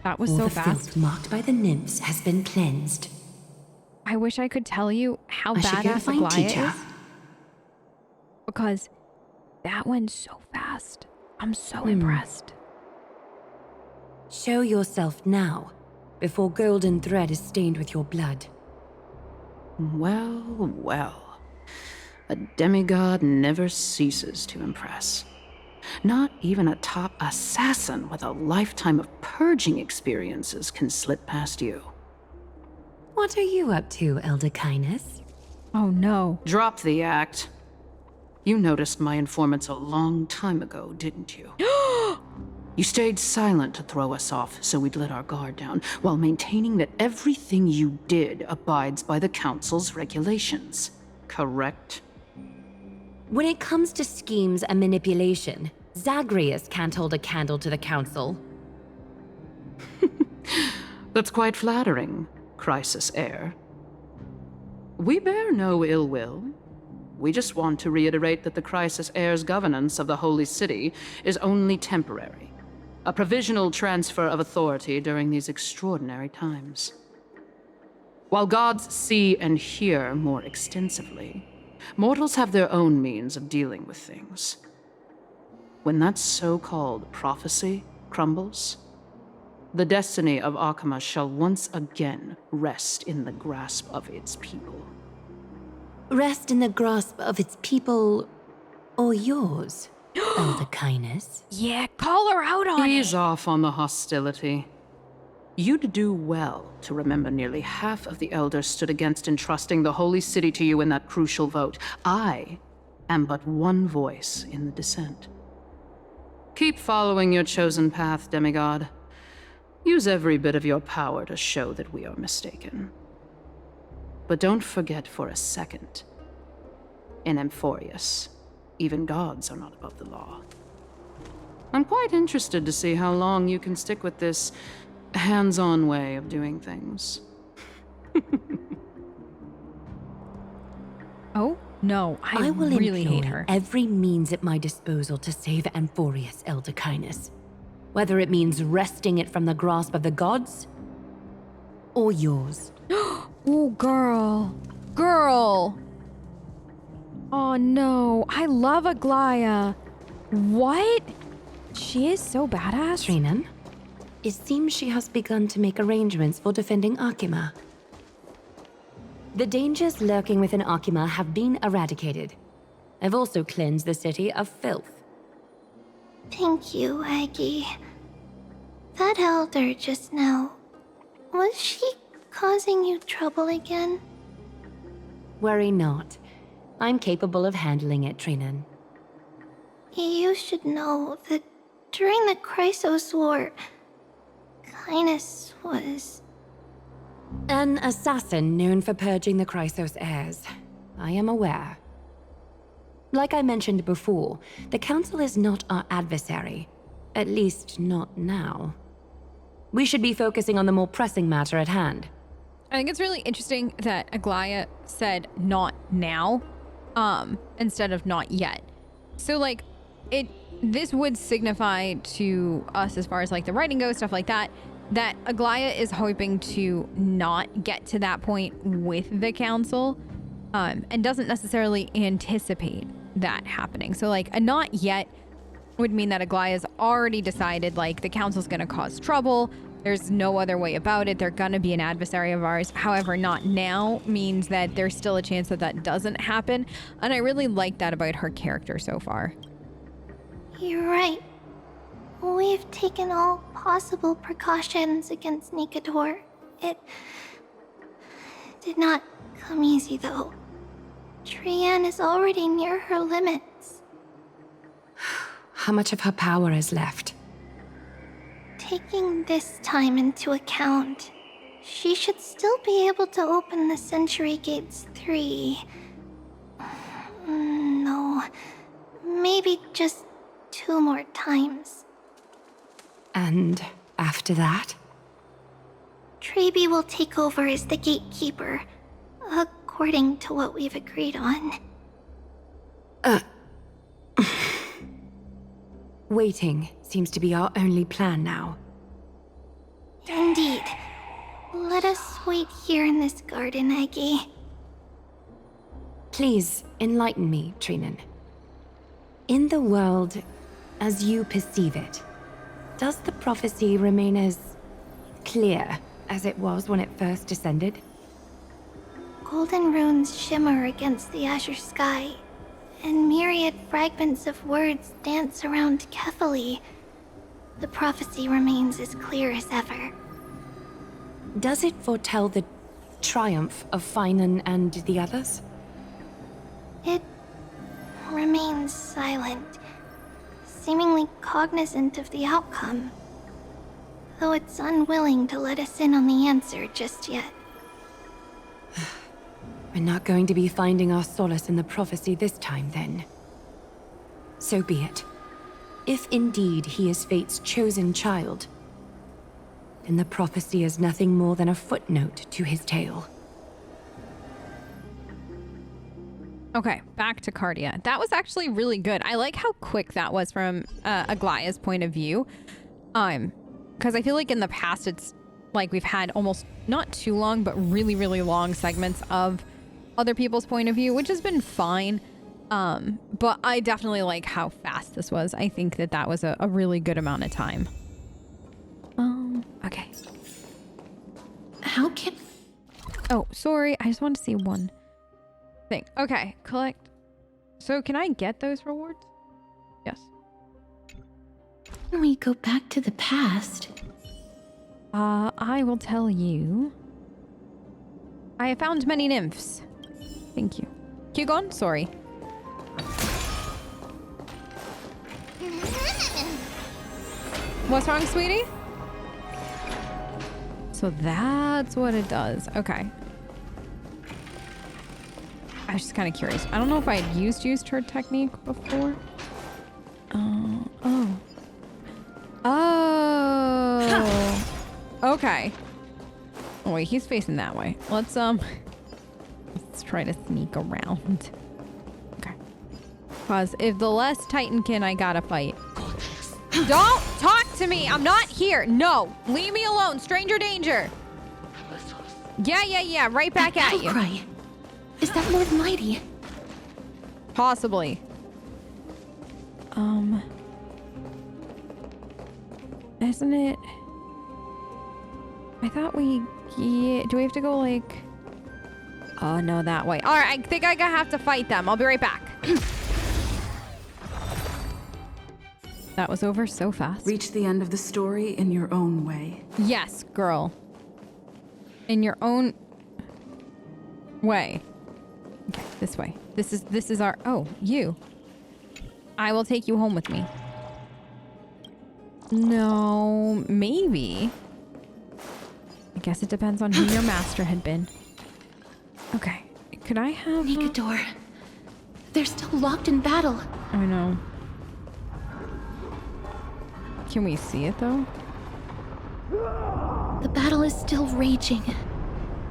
That was All so the fast. filth marked by the nymphs has been cleansed. I wish I could tell you how I should go badass find Aglaya teacher. is. Because that went so fast. I'm so impressed. Show yourself now, before golden thread is stained with your blood. Well, well. A demigod never ceases to impress. Not even a top assassin with a lifetime of purging experiences can slip past you. What are you up to, Elder Kindness? Oh no. Drop the act. You noticed my informants a long time ago, didn't you? You stayed silent to throw us off, so we'd let our guard down, while maintaining that everything you did abides by the Council's regulations. Correct? When it comes to schemes and manipulation, Zagreus can't hold a candle to the Council. That's quite flattering, Crisis Heir. We bear no ill will. We just want to reiterate that the Crisis Heir's governance of the Holy City is only temporary. A provisional transfer of authority during these extraordinary times. While gods see and hear more extensively, mortals have their own means of dealing with things. When that so-called prophecy crumbles, the destiny of Akama shall once again rest in the grasp of its people. Rest in the grasp of its people, or yours, Elder Kindness. Yeah, call her out on Ease it. off on the hostility. You'd do well to remember nearly half of the elders stood against entrusting the Holy City to you in that crucial vote. I am but one voice in the dissent. Keep following your chosen path, demigod. Use every bit of your power to show that we are mistaken. But don't forget for a second, in Amphorius, even gods are not above the law. I'm quite interested to see how long you can stick with this hands-on way of doing things. Oh, no. I will really employ hate her. every means at my disposal to save Amphorius, Elder Kindness. Whether it means wresting it from the grasp of the gods, or yours. Oh, girl. Girl. Oh, no. I love Aglaya. What? She is so badass. Trinan, it seems she has begun to make arrangements for defending Akima. The dangers lurking within Akima have been eradicated. I've also cleansed the city of filth. Thank you, Aggie. That elder just now, was she causing you trouble again? Worry not. I'm capable of handling it, Trinan. You should know that during the Chrysos War, Kindness was... An assassin known for purging the Chrysos heirs. I am aware. Like I mentioned before, the Council is not our adversary. At least, not now. We should be focusing on the more pressing matter at hand. I think it's really interesting that Aglaya said not now, instead of not yet. So like, this would signify to us as far as like the writing goes, stuff like that, that Aglaya is hoping to not get to that point with the council, and doesn't necessarily anticipate that happening. So like a not yet would mean that Aglaya's already decided like the council's gonna cause trouble. There's no other way about it. They're gonna be an adversary of ours. However, not now means that there's still a chance that that doesn't happen. And I really like that about her character so far. You're right. We've taken all possible precautions against Nikador. It did not come easy, though. Trian is already near her limits. How much of her power is left? Taking this time into account, she should still be able to open the Century Gates 3. No, maybe just 2 more times. And after that? Trebi will take over as the gatekeeper, according to what we've agreed on. Waiting seems to be our only plan now. Indeed. Let us wait here in this garden, Aggie. Please enlighten me, Trinan. In the world as you perceive it, does the prophecy remain as clear as it was when it first descended? Golden runes shimmer against the azure sky, and myriad fragments of words dance around Kefali. The prophecy remains as clear as ever. Does it foretell the triumph of Finan and the others? It remains silent, seemingly cognizant of the outcome, though it's unwilling to let us in on the answer just yet. We're not going to be finding our solace in the prophecy this time, then. So be it. If indeed he is Fate's chosen child, then the prophecy is nothing more than a footnote to his tale. Okay, back to Cardia. That was actually really good. I like how quick that was from Aglaya's point of view. Because I feel like in the past it's like we've had almost not too long, but really, really long segments of other people's point of view, which has been fine. But I definitely like how fast this was. I think that that was a really good amount of time. Okay. How can... Oh, sorry. I just want to see one thing. Okay, collect. So can I get those rewards? Yes. Can we go back to the past? I will tell you. I have found many nymphs. Thank you. Hugon, sorry. What's wrong, sweetie? So that's what it does. Okay. I was just kind of curious. I don't know if I had used her technique before. Oh. Okay. Oh wait, he's facing that way. Let's try to sneak around. Okay. Cause if the less Titankin, I gotta fight. Don't talk to me! I'm not here! No! Leave me alone! Stranger danger! Yeah, right back at you. Cry. Is that Lord Mighty? Possibly. Isn't it? I thought we... Yeah, do we have to go like... Oh, no, that way. Alright, I think I have to fight them. I'll be right back. That was over so fast. Reach the end of the story in your own way. Yes, girl. In your own way. Okay, this way. This is our... Oh, you. I will take you home with me. No, maybe. I guess it depends on who your master had been. Okay. Could I have... Nikador. They're still locked in battle. I know. Can we see it, though? The battle is still raging.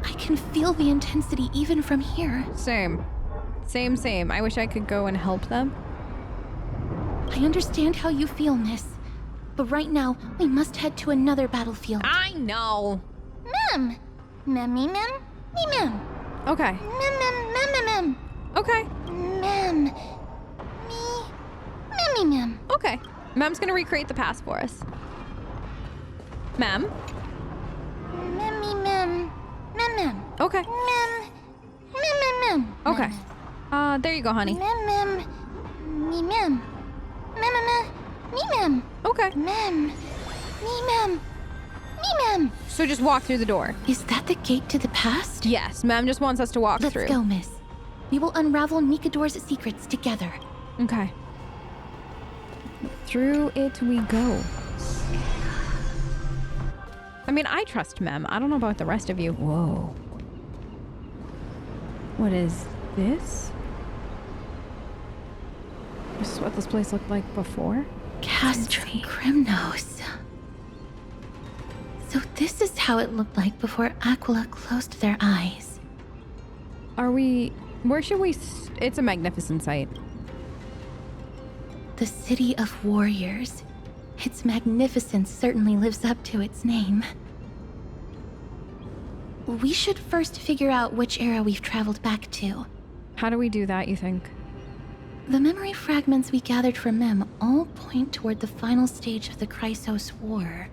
I can feel the intensity even from here. Same. Same. I wish I could go and help them. I understand how you feel, miss. But right now, we must head to another battlefield. I know. Mem! Memmy mem? Me mem. Okay. Mem. Okay. Mem. Me. Memmy mem. Okay. Mem's gonna recreate the past for us. Mem? Memmy mem. Mem. Okay. Mem. Okay. There you go, honey. Mem. Me mem. Me mem. Okay. Mem. Me mem. So just walk through the door. Is that the gate to the past? Yes, Mem just wants us to walk Let's through. go, miss. We will unravel Nikador's secrets together. Okay. Through it we go. I mean, I trust Mem. I don't know about the rest of you. Whoa. What is this? This is what this place looked like before? Castry Crimnos. So this is how it looked like before Aquila closed their eyes. Are we... Where should we... It's a magnificent sight. The city of warriors. Its magnificence certainly lives up to its name. we should first figure out which era we've traveled back to. How do we do that, you think? The memory fragments we gathered from Mem all point toward the final stage of the Chrysos War.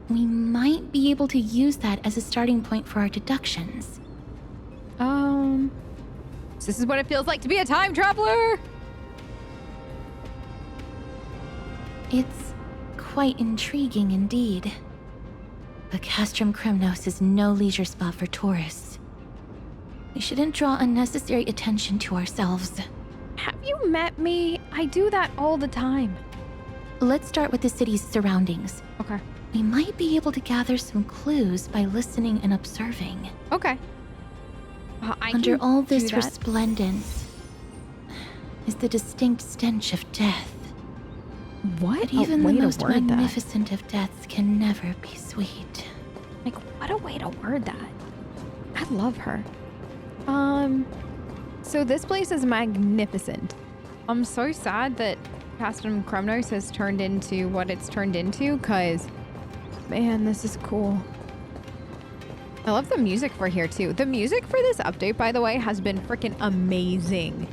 We might be able to use that as a starting point for our deductions. So this is what it feels like to be a time traveler! It's quite intriguing indeed. But Castrum Kremnos is no leisure spot for tourists. We shouldn't draw unnecessary attention to ourselves. Have you met me? I do that all the time. Let's start with the city's surroundings. Okay. We might be able to gather some clues by listening and observing. Okay. I Under can all do this that. resplendence is the distinct stench of death. What? But even a way the most to word that. magnificent of deaths can never be sweet. Like, what a way to word that. I love her. So this place is magnificent. I'm so sad that Castrum Kremnos has turned into what it's turned into, because, man, this is cool. I love the music for here, too. The music for this update, by the way, has been freaking amazing.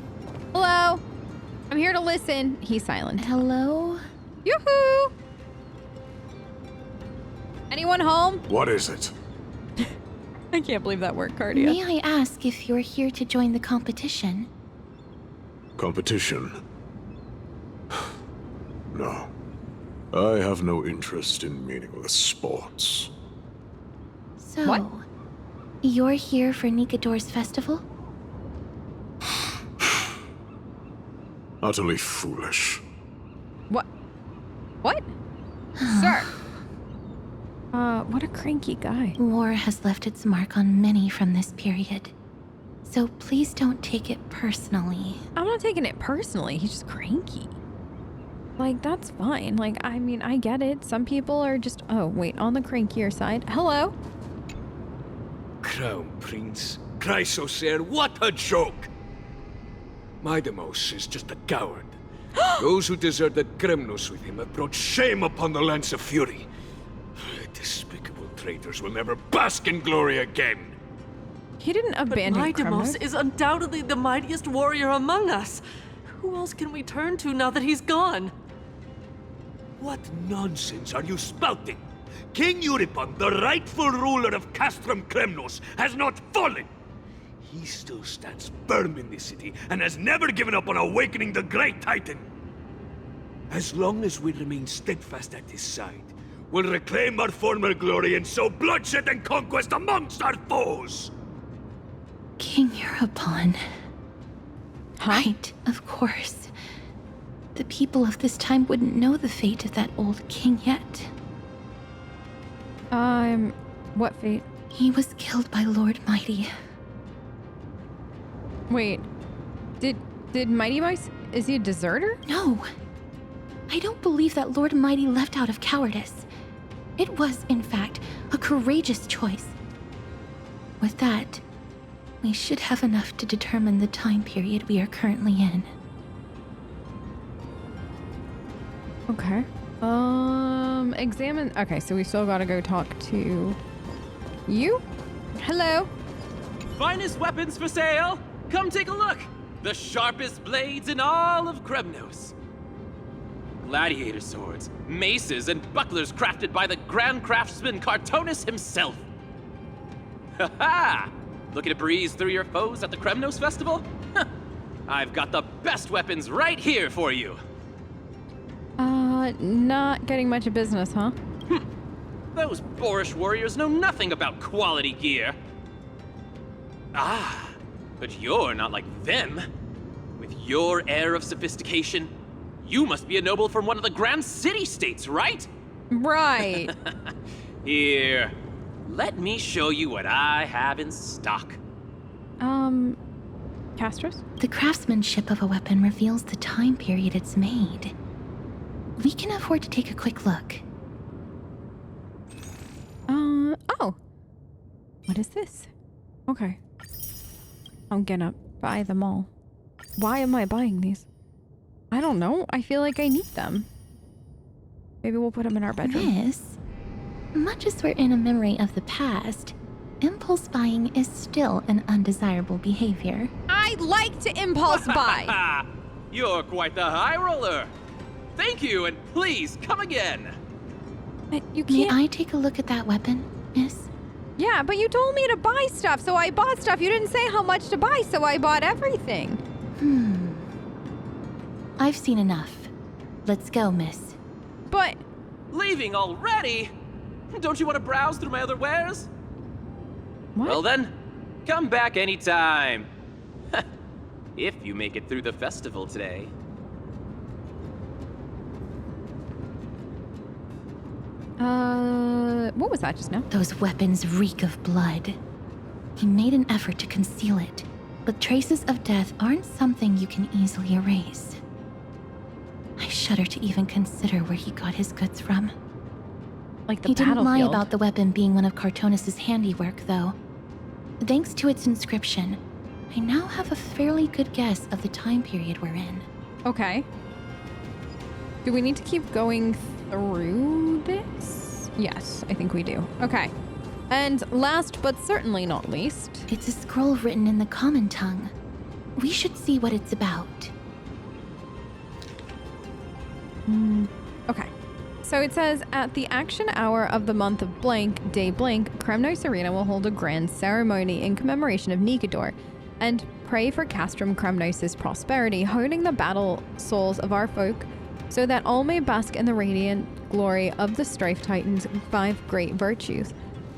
Hello? I'm here to listen. He's silent. Hello? Yoo-hoo! Anyone home? What is it? I can't believe that worked, Cardia. May I ask if you're here to join the competition? Competition? No. I have no interest in meaningless sports. So, What? you're here for Nikador's festival? Utterly foolish. What? What? Sir. What a cranky guy. War has left its mark on many from this period. So please don't take it personally. I'm not taking it personally. He's just cranky. Like, that's fine. Like, I mean, I get it. Some people are just, oh, wait, on the crankier side. Hello? Crown Prince, Chrysosair, what a joke! Midemos is just a coward. Those who deserted Kremnos with him have brought shame upon the Lance of Fury. Despicable traitors will never bask in glory again. He didn't But abandon Midemos Kremnos. is undoubtedly the mightiest warrior among us. Who else can we turn to now that he's gone? What nonsense are you spouting? King Euripon, the rightful ruler of Castrum Kremnos, has not fallen. He still stands firm in this city and has never given up on awakening the great Titan. As long as we remain steadfast at his side, we'll reclaim our former glory and sow bloodshed and conquest amongst our foes. King Euripon. Huh? Right, of course. The people of this time wouldn't know the fate of that old king yet. What fate? He was killed by Lord Mighty. Wait. Did Mighty Mouse, is he a deserter? No. I don't believe that Lord Mighty left out of cowardice. It was, in fact, a courageous choice. With that, we should have enough to determine the time period we are currently in. Okay. Examine. Okay, so we still gotta go talk to you. Hello. Finest weapons for sale! Come take a look! The sharpest blades in all of Kremnos. Gladiator swords, maces, and bucklers crafted by the grand craftsman Cartonus himself. Ha ha! Looking to breeze through your foes at the Kremnos Festival? Huh. I've got the best weapons right here for you. Not getting much of business, huh? Those boorish warriors know nothing about quality gear. Ah, but you're not like them. With your air of sophistication, you must be a noble from one of the grand city-states, right? Right. Here, let me show you what I have in stock. Castros? The craftsmanship of a weapon reveals the time period it's made. We can afford to take a quick look. Oh. What is this? Okay. I'm gonna buy them all. Why am I buying these? I don't know. I feel like I need them. Maybe we'll put them in our bedroom. This, much as we're in a memory of the past, impulse buying is still an undesirable behavior. I like to impulse buy. You're quite the high roller. Thank you, and please come again. You May can't. I take a look at that weapon, miss? Yeah, but you told me to buy stuff, so I bought stuff. You didn't say how much to buy, so I bought everything. I've seen enough. Let's go, miss. But Leaving already? Don't you want to browse through my other wares? what? Well then, come back anytime. If you make it through the festival today. What was that just now? Those weapons reek of blood. He made an effort to conceal it, but traces of death aren't something you can easily erase. I shudder to even consider where he got his goods from. Like the He didn't lie battlefield. about the weapon being one of Cartonis' handiwork, though. Thanks to its inscription, I now have a fairly good guess of the time period we're in. Okay. Do we need to keep going through this? Yes, I think we do. Okay. And last but certainly not least. It's a scroll written in the common tongue. We should see what it's about. Okay. So it says, at the action hour of the month of blank, day blank, Kremnos Arena will hold a grand ceremony in commemoration of Nikador and pray for Castrum Kremnos' prosperity, honing the battle souls of our folk so that all may bask in the radiant glory of the Strife Titans' 5 great virtues.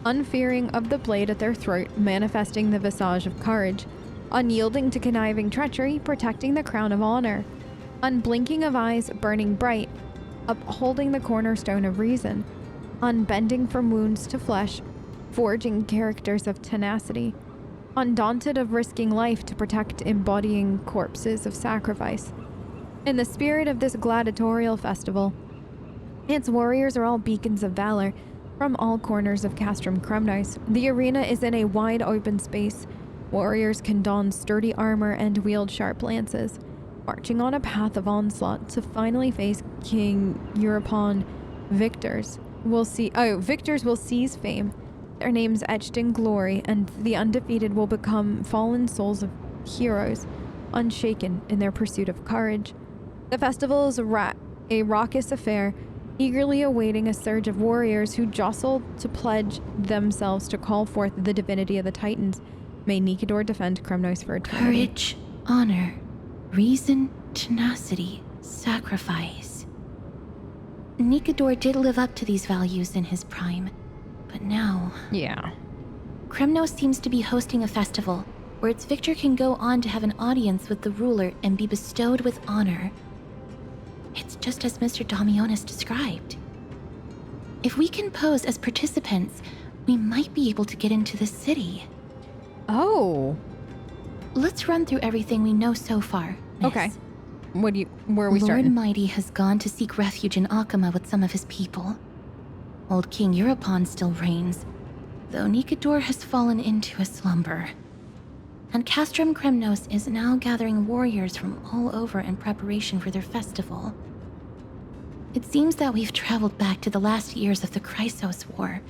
Unfearing of the blade at their throat, manifesting the visage of courage. Unyielding to conniving treachery, protecting the crown of honor. Unblinking of eyes, burning bright, upholding the cornerstone of reason. Unbending from wounds to flesh, forging characters of tenacity. Undaunted of risking life to protect embodying corpses of sacrifice. In the spirit of this gladiatorial festival, its warriors are all beacons of valor from all corners of Castrum Kremnos. The arena is in a wide open space. Warriors can don sturdy armor and wield sharp lances, marching on a path of onslaught to finally face King Europon. Victors will seize fame, their names etched in glory, and the undefeated will become fallen souls of heroes, unshaken in their pursuit of courage. The festival is a raucous affair, eagerly awaiting a surge of warriors who jostle to pledge themselves to call forth the divinity of the Titans. May Nikador defend Kremnos for eternity. Courage, honor, reason, tenacity, sacrifice. Nikador did live up to these values in his prime, but now... Yeah. Kremnos seems to be hosting a festival where its victor can go on to have an audience with the ruler and be bestowed with honor. It's just as Mr. Damionis described. If we can pose as participants, we might be able to get into the city. Oh. Let's run through everything we know so far, miss. Okay. Where are we Lord starting? Mighty has gone to seek refuge in Akama with some of his people. Old King Europon still reigns, though Nikador has fallen into a slumber. And Castrum Kremnos is now gathering warriors from all over in preparation for their festival. It seems that we've traveled back to the last years of the Chrysos War,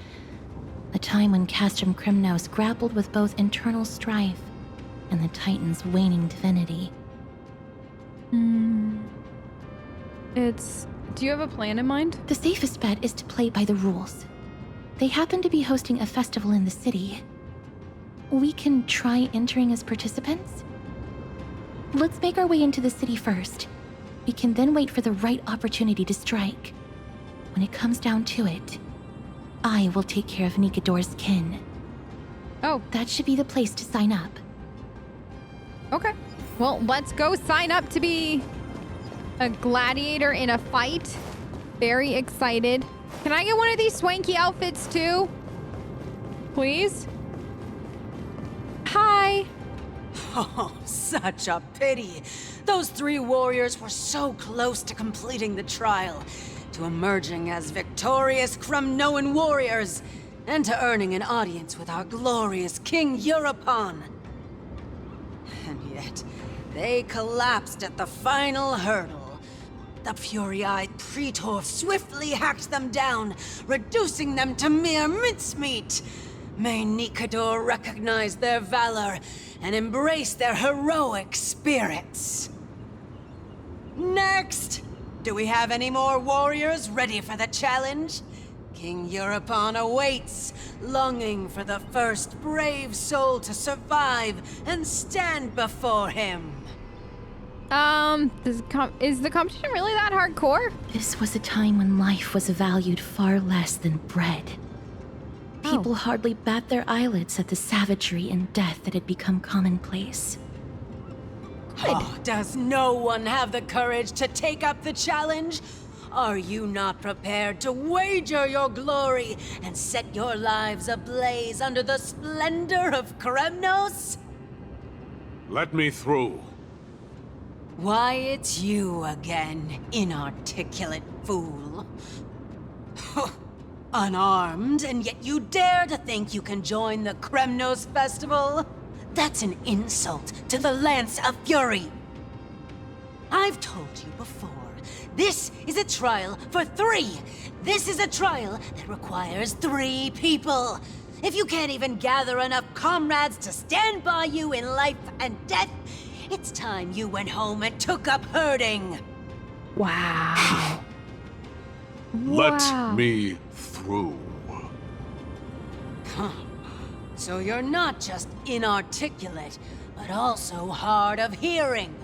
a time when Castrum Kremnos grappled with both internal strife and the Titan's waning divinity. Do you have a plan in mind? The safest bet is to play by the rules. They happen to be hosting a festival in the city. We can try entering as participants? Let's make our way into the city first. We can then wait for the right opportunity to strike. When it comes down to it, I will take care of Nikador's kin. Oh, That should be the place to sign up. okay. Well, let's go sign up to be a gladiator in a fight. Very excited. Can I get one of these swanky outfits too? Please? Hi. Oh, such a pity. Those 3 warriors were so close to completing the trial, to emerging as victorious Kremnoan warriors, and to earning an audience with our glorious King Europon. And yet, they collapsed at the final hurdle. The fury-eyed Praetor swiftly hacked them down, reducing them to mere mincemeat. May Nikador recognize their valor and embrace their heroic spirits. Next! Do we have any more warriors ready for the challenge? King Euripon awaits, longing for the first brave soul to survive and stand before him. Is the competition really that hardcore? This was a time when life was valued far less than bread. People hardly bat their eyelids at the savagery and death that had become commonplace. Oh, does no one have the courage to take up the challenge? Are you not prepared to wager your glory and set your lives ablaze under the splendor of Kremnos? Let me through. Why, it's you again, inarticulate fool. Unarmed, and yet you dare to think you can join the Kremnos festival? That's an insult to the Lance of Fury. I've told you before, this is a trial for 3. This is a trial that requires 3 people. If you can't even gather enough comrades to stand by you in life and death, it's time you went home and took up herding. Wow. Let me through. Huh. So you're not just inarticulate, but also hard of hearing.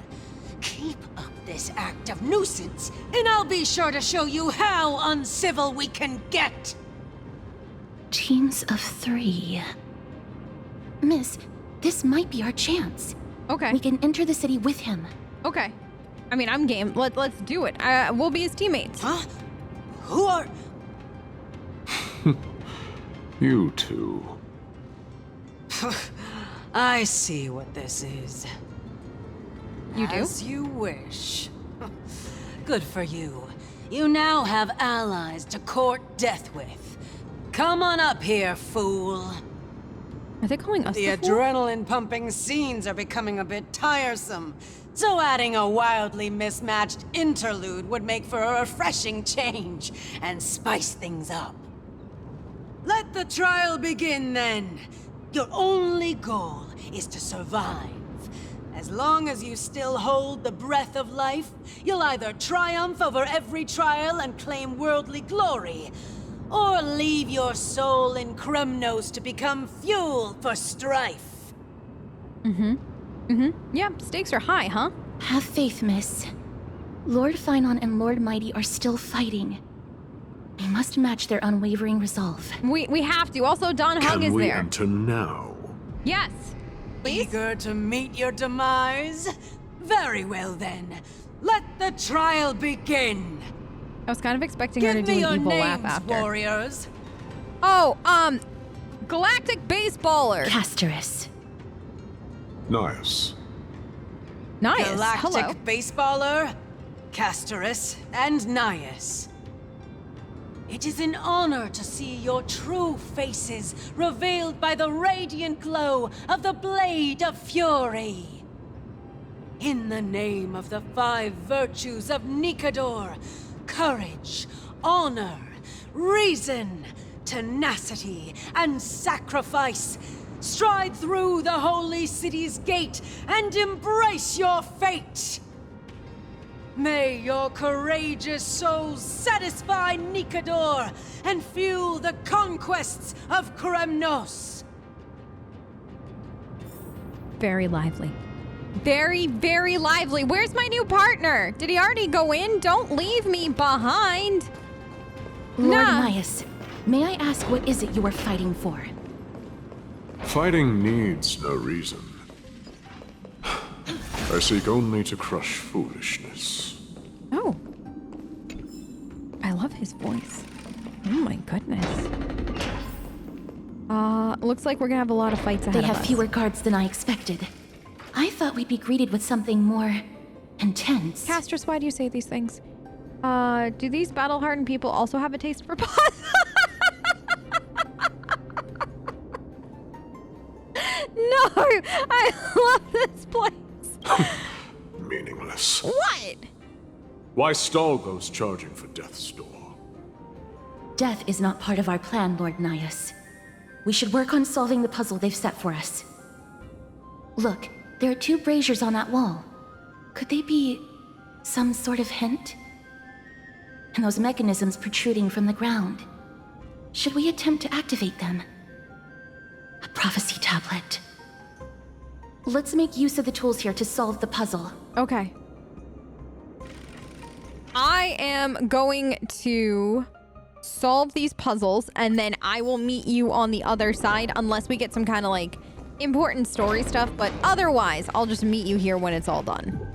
Keep up this act of nuisance, and I'll be sure to show you how uncivil we can get. Teams of 3. Miss, this might be our chance. Okay. We can enter the city with him. Okay. I mean, I'm game. Let's do it. We'll be his teammates. Huh? Who are... You two. I see what this is. You do? As you wish. Good for you. You now have allies to court death with. Come on up here, fool. Are they calling us The the fool? adrenaline-pumping scenes are becoming a bit tiresome, so adding a wildly mismatched interlude would make for a refreshing change and spice things up. Let the trial begin, then. Your only goal is to survive. As long as you still hold the breath of life, you'll either triumph over every trial and claim worldly glory, or leave your soul in Kremnos to become fuel for strife. Yeah, stakes are high, huh? Have faith, miss. Lord Finon and Lord Mighty are still fighting. We must match their unwavering resolve. We have to. Also, Don Hug Can is we there. enter now? Yes. Please? Eager to meet your demise? Very well then. Let the trial begin. I was kind of expecting her to Give do me an your evil names, laugh after. warriors. Oh, Galactic Baseballer. Castorus. Nice. Nice. Galactic Hello. Baseballer, Castorus, and Nias. It is an honor to see your true faces revealed by the radiant glow of the Blade of Fury. In the name of the 5 virtues of Nikador, courage, honor, reason, tenacity, and sacrifice, stride through the holy city's gate and embrace your fate. May your courageous souls satisfy Nikador and fuel the conquests of Kremnos. Very lively. Very, very lively. Where's my new partner? Did he already go in? Don't leave me behind. Lord Nah. Nias, may I ask what is it you are fighting for? Fighting needs no reason. I seek only to crush foolishness. Oh. I love his voice. Oh my goodness. Looks like we're gonna have a lot of fights ahead They of have us. fewer guards than I expected. I thought we'd be greeted with something more intense. Castrus, why do you say these things? Do these battle-hardened people also have a taste for pasta? No, I love this place. Meaningless. What? Why stall those charging for death's door? Death is not part of our plan, Lord Nias. We should work on solving the puzzle they've set for us. Look, there are 2 braziers on that wall. Could they be some sort of hint? And those mechanisms protruding from the ground. Should we attempt to activate them? A prophecy tablet. Let's make use of the tools here to solve the puzzle. Okay. I am going to solve these puzzles, and then I will meet you on the other side unless we get some kind of like important story stuff, but otherwise I'll just meet you here when it's all done.